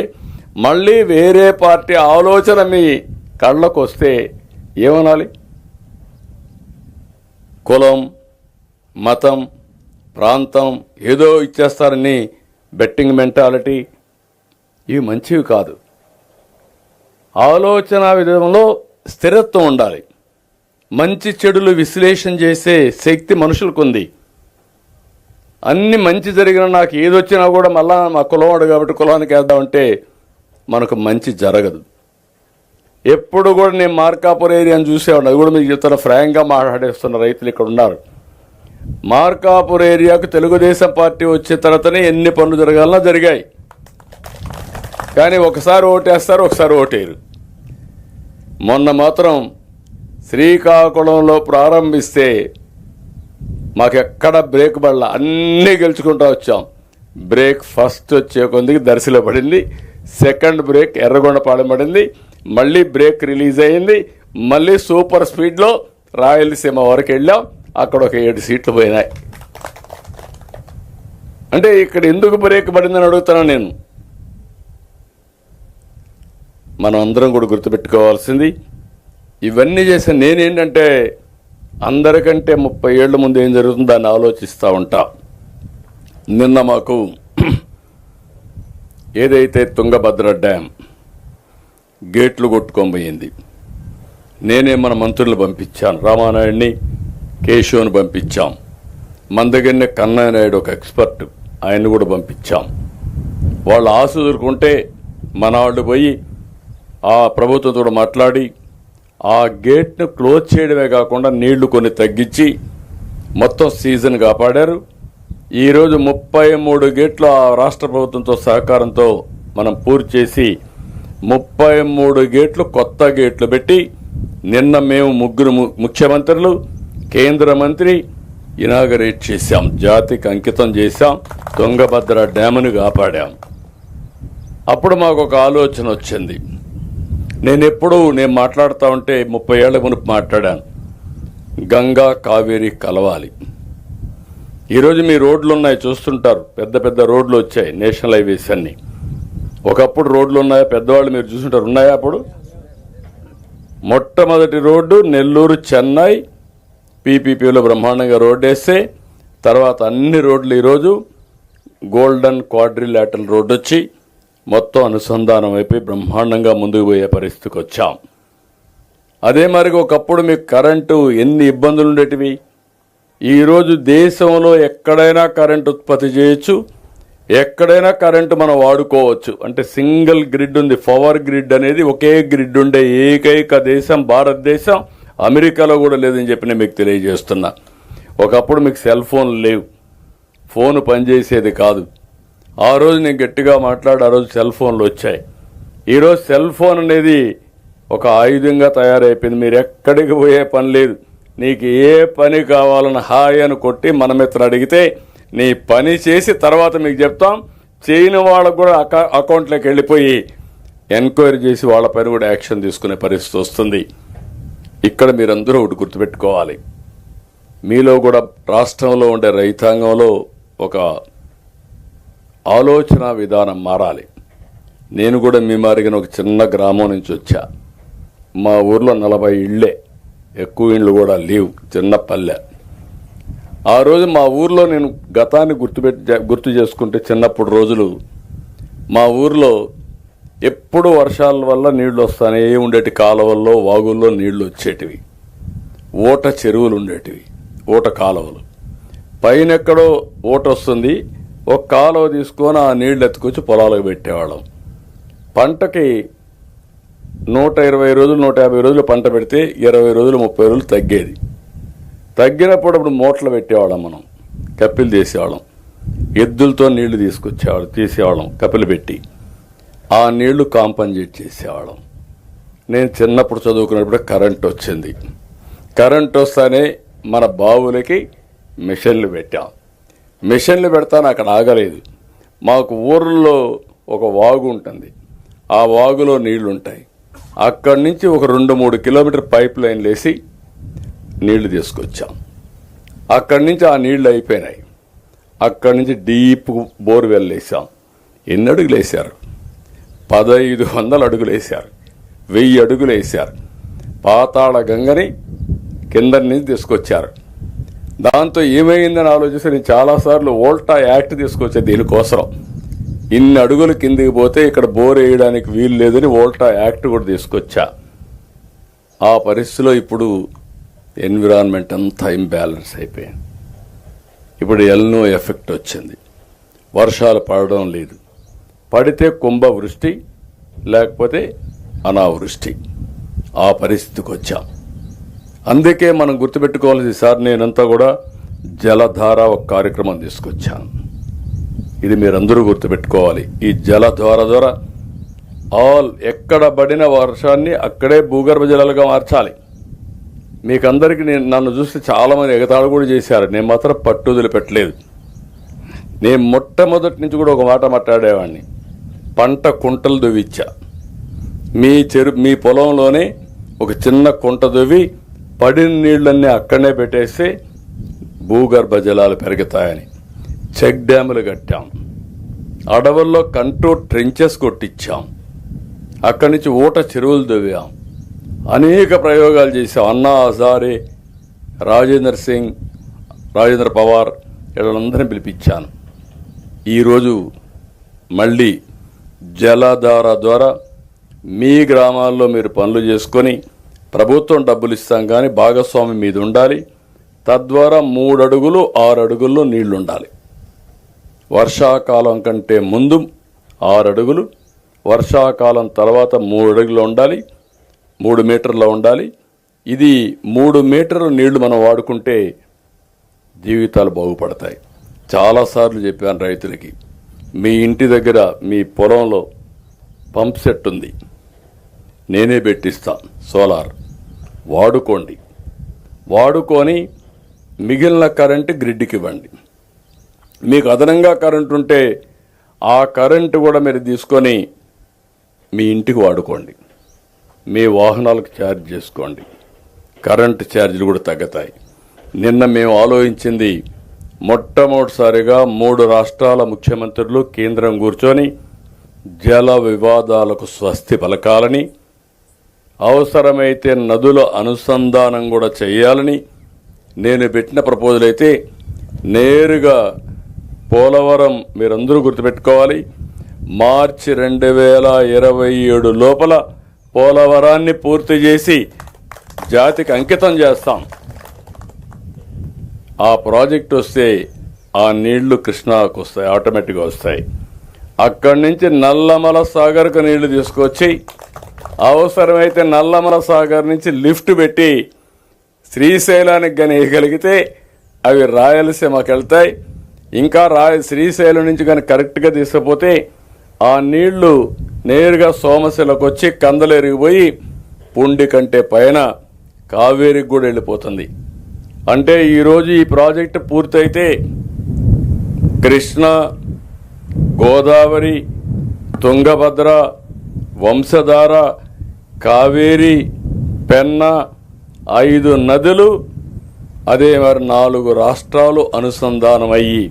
మళ్ళీ వేరే పార్టీ ఆలోచన మీ కళ్ళకు వస్తే ఏమనాలి? కులం, మతం, ప్రాంతం ఏదో ఇచ్చేస్తారని బెట్టింగ్ మెంటాలిటీ, ఇవి మంచివి కాదు. ఆలోచన విధానంలో స్థిరత్వం ఉండాలి. మంచి చెడులు విశ్లేషణ చేసే శక్తి మనుషులకు ఉంది. అన్ని మంచి జరిగిన నాకు ఏదొచ్చినా కూడా మళ్ళా మా కులవాడు కాబట్టి కులానికి వేద్దామంటే మనకు మంచి జరగదు. ఎప్పుడు కూడా నేను మార్కాపూర్ ఏరియాని చూసేవాడు. అది కూడా మీకు చెప్తాను, ఫ్రాంక్గా మాట్లాడేస్తున్న రైతులు ఇక్కడ ఉన్నారు. మార్కాపూర్ ఏరియాకు తెలుగుదేశం పార్టీ వచ్చే తర్వాతనే ఎన్ని పనులు జరగాలన్నా జరిగాయి. కానీ ఒకసారి ఓటేస్తారు, ఒకసారి ఓటేరు. మొన్న మాత్రం శ్రీకాకుళంలో ప్రారంభిస్తే మాకెక్కడ బ్రేక్ పడలా, అన్నీ గెలుచుకుంటూ వచ్చాం. బ్రేక్ ఫస్ట్ వచ్చే కొందికి దర్శిలో పడింది, సెకండ్ బ్రేక్ ఎర్రగొండపాలెం పడింది, మళ్ళీ బ్రేక్ రిలీజ్ అయ్యింది. మళ్ళీ సూపర్ స్పీడ్లో రాయలసీమ వరకు వెళ్ళాం, అక్కడ ఒక 7 సీట్లు పోయినాయి. అంటే ఇక్కడ ఎందుకు బ్రేక్ పడిందని అడుగుతున్నాను నేను. మనం అందరం కూడా గుర్తుపెట్టుకోవాల్సింది, ఇవన్నీ చేసిన నేనేంటంటే అందరికంటే 30 ఏళ్ల ముందు ఏం జరుగుతుందో దాన్ని ఆలోచిస్తూ ఉంటా. నిన్న మాకు ఏదైతే తుంగభద్ర డ్యామ్ గేట్లు కొట్టుకోబోయింది, నేనే మన మంత్రులు పంపించాను. రామానాయుడిని, కేశవ్ని పంపించాం. మన దగ్గరనే కన్నయ్య నాయుడు ఒక ఎక్స్పర్ట్, ఆయన్ని కూడా పంపించాం. వాళ్ళు ఆశ ఎదుర్కొంటే మన వాళ్ళు పోయి ఆ ప్రభుత్వంతో మాట్లాడి ఆ గేట్ను క్లోజ్ చేయడమే కాకుండా నీళ్లు కొన్ని తగ్గించి మొత్తం సీజన్ కాపాడారు. ఈరోజు 33 గేట్లు ఆ రాష్ట్ర ప్రభుత్వంతో సహకారంతో మనం పూర్తి చేసి 33 గేట్లు కొత్త గేట్లు పెట్టి నిన్న మేము 3 ముఖ్యమంత్రులు, కేంద్ర మంత్రి ఇనాగరేట్ చేశాం, జాతికి అంకితం చేశాం, తుంగభద్ర డ్యామును కాపాడాం. అప్పుడు మాకు ఒక ఆలోచన వచ్చింది. నేను మాట్లాడుతూ ఉంటే 30 ఏళ్ల మునుపు మాట్లాడాను, గంగా కావేరి కలవాలి. ఈరోజు మీ రోడ్లు ఉన్నాయి, చూస్తుంటారు, పెద్ద పెద్ద రోడ్లు వచ్చాయి, నేషనల్ హైవేస్ అన్ని. ఒకప్పుడు రోడ్లు ఉన్నాయా? పెద్దవాళ్ళు మీరు చూస్తుంటారు, ఉన్నాయా? అప్పుడు మొట్టమొదటి రోడ్డు నెల్లూరు చెన్నై పీపీపీలో బ్రహ్మాండంగా రోడ్డు వేస్తే తర్వాత అన్ని రోడ్లు ఈరోజు గోల్డెన్ క్వాడ్రిలాటరల్ రోడ్డు వచ్చి మొత్తం అనుసంధానం అయిపోయి బ్రహ్మాండంగా ముందుకు పోయే పరిస్థితికి వచ్చాం. అదే మరి ఒకప్పుడు మీకు కరెంటు ఎన్ని ఇబ్బందులు ఉండేటివి. ఈరోజు దేశంలో ఎక్కడైనా కరెంట్ ఉత్పత్తి చేయొచ్చు, ఎక్కడైనా కరెంటు మనం వాడుకోవచ్చు. అంటే సింగిల్ గ్రిడ్ ఉంది. పవర్ గ్రిడ్ అనేది ఒకే గ్రిడ్ ఉండే ఏకైక దేశం భారతదేశం. అమెరికాలో కూడా లేదని చెప్పి నేను మీకు తెలియజేస్తున్నా. ఒకప్పుడు మీకు సెల్ ఫోన్లు లేవు, ఫోన్ పనిచేసేది కాదు. ఆ రోజు నేను గట్టిగా మాట్లాడి ఆ రోజు సెల్ ఫోన్లు వచ్చాయి. ఈరోజు సెల్ ఫోన్ అనేది ఒక ఆయుధంగా తయారైపోయింది. మీరు ఎక్కడికి పోయే పని లేదు. నీకు ఏ పని కావాలని హాయ్ అని కొట్టి మన మిత్రులు అడిగితే నీ పని చేసి తర్వాత మీకు చెప్తాం. చేయని వాళ్ళకు కూడా అకౌంట్లోకి వెళ్ళిపోయి ఎంక్వైరీ చేసి వాళ్ళ పైన కూడా యాక్షన్ తీసుకునే పరిస్థితి వస్తుంది. ఇక్కడ మీరందరూ ఒకటి గుర్తుపెట్టుకోవాలి. మీలో కూడా రాష్ట్రంలో ఉండే రైతాంగంలో ఒక ఆలోచన విధానం మారాలి. నేను కూడా మీ మారిగిన ఒక చిన్న గ్రామం నుంచి వచ్చా. మా ఊర్లో 40 ఇళ్లే, ఎక్కువ ఇళ్ళు కూడా లేవు, చిన్న పల్లె. ఆ రోజు మా ఊర్లో నేను గతాన్ని గుర్తు చేసుకుంటే చిన్నప్పుడు రోజులు మా ఊర్లో ఎప్పుడు వర్షాల వల్ల నీళ్లు వస్తానే ఉండేటి. కాలువల్లో వాగుల్లో నీళ్లు వచ్చేటివి, ఊట చెరువులు ఉండేటివి, ఊట కాలువలు. పైన ఎక్కడో ఊట వస్తుంది, ఒక కాలువ తీసుకొని ఆ నీళ్లు ఎత్తుకొచ్చి పొలాలకు పెట్టేవాళ్ళం. పంటకి 120 రోజులు 150 రోజులు పంట పెడితే 20 రోజులు 30 రోజులు తగ్గేది. తగ్గినప్పుడు అప్పుడు మూటలు పెట్టేవాళ్ళం, మనం కప్పిలు తీసేవాళ్ళం, ఎద్దులతో నీళ్లు తీసేవాళ్ళం కప్పిలు పెట్టి. ఆ నీళ్లు కాంపన్సేట్ చేసేవాళ్ళం. నేను చిన్నప్పుడు చదువుకున్నప్పుడు కరెంట్ వచ్చింది. కరెంట్ వస్తానే మన బావులకి మిషన్లు పెట్టాం. మిషన్లు పెడతాను అక్కడ ఆగలేదు. మాకు ఊర్లో ఒక వాగు ఉంటుంది, ఆ వాగులో నీళ్లుంటాయి. అక్కడి నుంచి ఒక 2-3 కిలోమీటర్ పైప్ లైన్లు వేసి నీళ్లు తీసుకొచ్చాం. అక్కడి నుంచి ఆ నీళ్లు అయిపోయినాయి. అక్కడి నుంచి డీప్ బోర్వెల్ వేసాం. ఎన్ని అడుగులు వేశారు? 1500 అడుగులు వేశారు, 1000 అడుగులు వేశారు. పాతాళ గంగని కింద నుంచి తీసుకొచ్చారు. దాంతో ఏమైందని ఆలోచిస్తే నేను చాలాసార్లు వోల్టా యాక్ట్ తీసుకొచ్చా దీనికోసం. ఇన్ని అడుగులు కిందికి పోతే ఇక్కడ బోర్ వేయడానికి వీలు లేదని వోల్టా యాక్ట్ కూడా తీసుకొచ్చా. ఆ పరిస్థితిలో ఇప్పుడు ఎన్విరాన్మెంట్ అంతా ఇంబ్యాలెన్స్ అయిపోయింది. ఇప్పుడు ఎల్నో ఎఫెక్ట్ వచ్చింది. వర్షాలు పడడం లేదు, పడితే కుంభవృష్టి లేకపోతే అనావృష్టి. ఆ పరిస్థితికి వచ్చాం. అందుకే మనం గుర్తుపెట్టుకోవాల్సింది సార్, నేనంతా కూడా జలధార ఒక కార్యక్రమం తీసుకొచ్చాను. ఇది మీరందరూ గుర్తుపెట్టుకోవాలి. ఈ జలధార ద్వారా ఎక్కడ పడిన వర్షాన్ని అక్కడే భూగర్భ జలాలుగా మార్చాలి. మీకందరికీ నన్ను చూస్తే చాలామంది ఎగతాళి కూడా చేశారు. నేను మాత్రం పట్టుదల పెట్టలేదు. నేను మొట్టమొదటి నుంచి కూడా ఒక మాట మాట్లాడేవాడిని. పంట కుంటలు దువ్విచ్చా. మీ పొలంలోనే ఒక చిన్న కుంట దువ్వి పడిన నీళ్లన్నీ అక్కడనే పెట్టేస్తే భూగర్భ జలాలు పెరుగుతాయని చెక్ డ్యాములు కట్టాం. అడవుల్లో కంట్రోల్ ట్రెంచెస్ కొట్టించాం. అక్కడి నుంచి ఊట చెరువులు దువ్వాం. అనేక ప్రయోగాలు చేశాం. అన్నా హజారే, రాజేంద్ర పవార్ వీళ్ళందరినీ పిలిపించాను. ఈరోజు మళ్ళీ జలధార ద్వారా మీ గ్రామాల్లో మీరు పనులు చేసుకొని ప్రభుత్వం డబ్బులు ఇస్తాం కానీ భాగస్వామి మీద ఉండాలి. తద్వారా 3 అడుగులు 6 అడుగుల్లో నీళ్లుండాలి. వర్షాకాలం కంటే ముందు 6 అడుగులు, వర్షాకాలం తర్వాత 3 అడుగులు ఉండాలి, 3 మీటర్ల ఉండాలి. ఇది 3 మీటర్ల నీళ్లు మనం వాడుకుంటే జీవితాలు బాగుపడతాయి. చాలాసార్లు చెప్పాను రైతులకి, మీ ఇంటి దగ్గర మీ పొలంలో పంప్ సెట్ ఉంది, నేనే పెట్టిస్తాను సోలార్, వాడుకొని మిగిలిన కరెంటు గ్రిడ్కి ఇవ్వండి. మీకు అదనంగా కరెంటు ఉంటే ఆ కరెంటు కూడా మీరు తీసుకొని మీ ఇంటికి వాడుకోండి. మీ వాహనాలకు ఛార్జ్ చేసుకోండి. కరెంటు ఛార్జీలు కూడా తగ్గుతాయి. నిన్న మేము ఆలోచించింది, మొట్టమొదటిసారిగా 3 రాష్ట్రాల ముఖ్యమంత్రులు కేంద్రం కూర్చొని జల వివాదాలకు స్వస్తి పలకాలని, అవసరమైతే నదుల అనుసంధానం కూడా చేయాలని నేను పెట్టిన ప్రపోజల్ అయితే నేరుగా పోలవరం మీరందరూ గుర్తుపెట్టుకోవాలి, మార్చి 2027 లోపల పోలవరాన్ని పూర్తి చేసి జాతికి అంకితం చేస్తాం. ఆ ప్రాజెక్ట్ వస్తే ఆ నీళ్లు కృష్ణాకు వస్తాయి, ఆటోమేటిక్గా వస్తాయి. అక్కడి నుంచి నల్లమల సాగర్కు నీళ్లు తీసుకొచ్చి అవసరమైతే నల్లమల సాగర్ నుంచి లిఫ్ట్ పెట్టి శ్రీశైలానికి కానీ వేయగలిగితే అవి రాయలసీమకి వెళ్తాయి. ఇంకా శ్రీశైలం నుంచి కానీ కరెక్ట్గా తీసుకుపోతే ఆ నీళ్లు నేరుగా సోమశిలకు వచ్చి కందలేరిగిపోయి పుండి కంటే పైన కావేరికి కూడా వెళ్ళిపోతుంది. అంటే ఈరోజు ఈ ప్రాజెక్టు పూర్తయితే కృష్ణ, గోదావరి, తుంగభద్ర, వంశధార, కావేరి, పెన్న 5 నదులు, అదే మరి 4 రాష్ట్రాలు అనుసంధానమయ్యి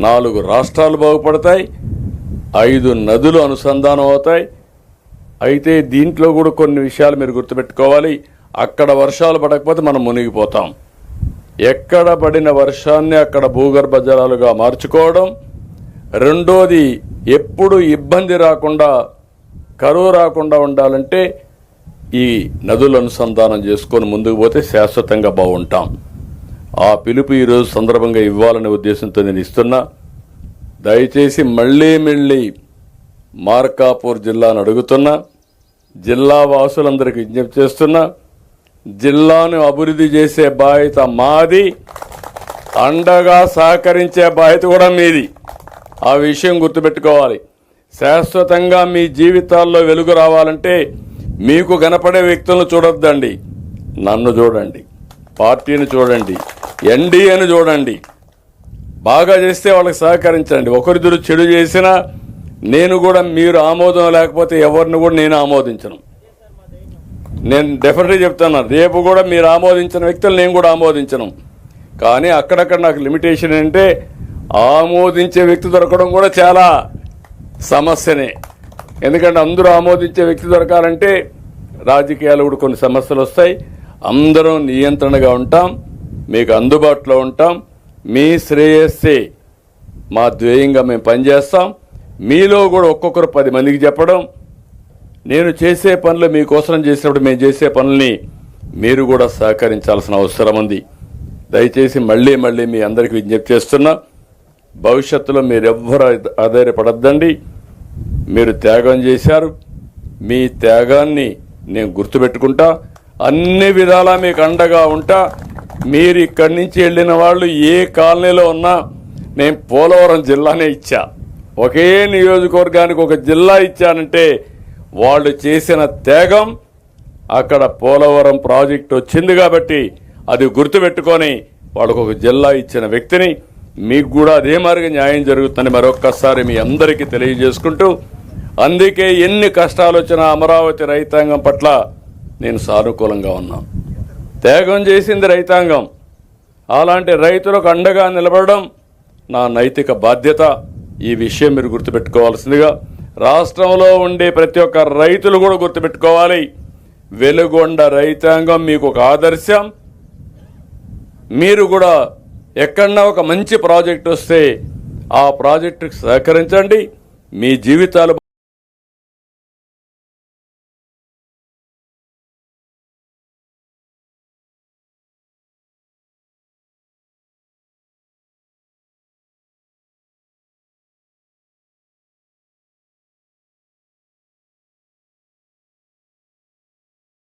4 రాష్ట్రాలు బాగుపడతాయి, 5 నదులు అనుసంధానం అవుతాయి. అయితే దీంట్లో కూడా కొన్ని విషయాలు మీరు గుర్తుపెట్టుకోవాలి. అక్కడ వర్షాలు పడకపోతే మనం మునిగిపోతాం. ఎక్కడ పడిన వర్షాన్ని అక్కడ భూగర్భ జలాలుగా మార్చుకోవడం. రెండోది, ఎప్పుడు ఇబ్బంది రాకుండా, కరువు రాకుండా ఉండాలంటే ఈ నదుల అనుసంధానం చేసుకొని ముందుకు పోతే శాశ్వతంగా బాగుంటాం. ఆ పిలుపు ఈరోజు సందర్భంగా ఇవ్వాలనే ఉద్దేశంతో నేను ఇస్తున్నా. దయచేసి మళ్ళీ మార్కాపూర్ జిల్లాను అడుగుతున్నా, జిల్లా వాసులందరికీ విజ్ఞప్తి చేస్తున్నా, జిల్లాను అభివృద్ధి చేసే బాధ్యత మాది, అండగా సహకరించే బాధ్యత కూడా మీది. ఆ విషయం గుర్తుపెట్టుకోవాలి. శాశ్వతంగా మీ జీవితాల్లో వెలుగు రావాలంటే మీకు కనపడే వ్యక్తులను చూడొద్దండి, నన్ను చూడండి, పార్టీని చూడండి, ఎన్డీఏను చూడండి. బాగా చేస్తే వాళ్ళకి సహకరించండి. ఒకరిద్దరు చెడు చేసినా నేను కూడా, మీరు ఆమోదం లేకపోతే ఎవరిని కూడా నేను ఆమోదించను. నేను డెఫినెట్గా చెప్తాను, రేపు కూడా మీరు ఆమోదించిన వ్యక్తులు నేను కూడా ఆమోదించను. కానీ అక్కడక్కడ నాకు లిమిటేషన్ ఏంటంటే ఆమోదించే వ్యక్తి దొరకడం కూడా చాలా సమస్యనే. ఎందుకంటే అందరూ ఆమోదించే వ్యక్తి దొరకాలంటే రాజకీయాలు కూడా కొన్ని సమస్యలు వస్తాయి. అందరం నియంత్రణగా ఉంటాం, మీకు అందుబాటులో ఉంటాం. మీ శ్రేయస్సే మా ధ్యేయంగా మేము పనిచేస్తాం. మీలో కూడా ఒక్కొక్కరు 10 మందికి చెప్పడం, నేను చేసే పనులు మీకోసం చేసినప్పుడు మేము చేసే పనుల్ని మీరు కూడా సహకరించాల్సిన అవసరం ఉంది. దయచేసి మళ్ళీ మీ అందరికీ విజ్ఞప్తి చేస్తున్నా, భవిష్యత్తులో మీరెవ్వరూ ఆధారపడద్దండి. మీరు త్యాగం చేశారు, మీ త్యాగాన్ని నేను గుర్తుపెట్టుకుంటా, అన్ని విధాలా మీకు అండగా ఉంటా. మీరు ఇక్కడి నుంచి వెళ్ళిన వాళ్ళు ఏ కాలనీలో ఉన్నా నేను పోలవరం జిల్లానే ఇచ్చా. ఒకే నియోజకవర్గానికి ఒక జిల్లా ఇచ్చానంటే వాళ్ళు చేసిన త్యాగం. అక్కడ పోలవరం ప్రాజెక్టు వచ్చింది కాబట్టి అది గుర్తుపెట్టుకొని వాళ్ళకు ఒక జిల్లా ఇచ్చిన వ్యక్తిని. మీకు కూడా అదే మార్గ న్యాయం జరుగుతుందని మరొక్కసారి మీ అందరికీ తెలియజేసుకుంటూ, అందుకే ఎన్ని కష్టాలు వచ్చినా అమరావతి రైతాంగం పట్ల నేను సానుకూలంగా ఉన్నాను. త్యాగం చేసింది రైతాంగం. అలాంటి రైతులకు అండగా నిలబడడం నా నైతిక బాధ్యత. ఈ విషయం మీరు గుర్తుపెట్టుకోవాల్సిందిగా రాష్ట్రంలో ఉండే ప్రతి ఒక్క రైతులు కూడా గుర్తుపెట్టుకోవాలి. వెలుగొండ రైతాంగం మీకు ఒక ఆదర్శం. మీరు కూడా ఎక్కడన్నా ఒక మంచి ప్రాజెక్ట్ వస్తే ఆ ప్రాజెక్టుకు సహకరించండి. మీ జీవితాలు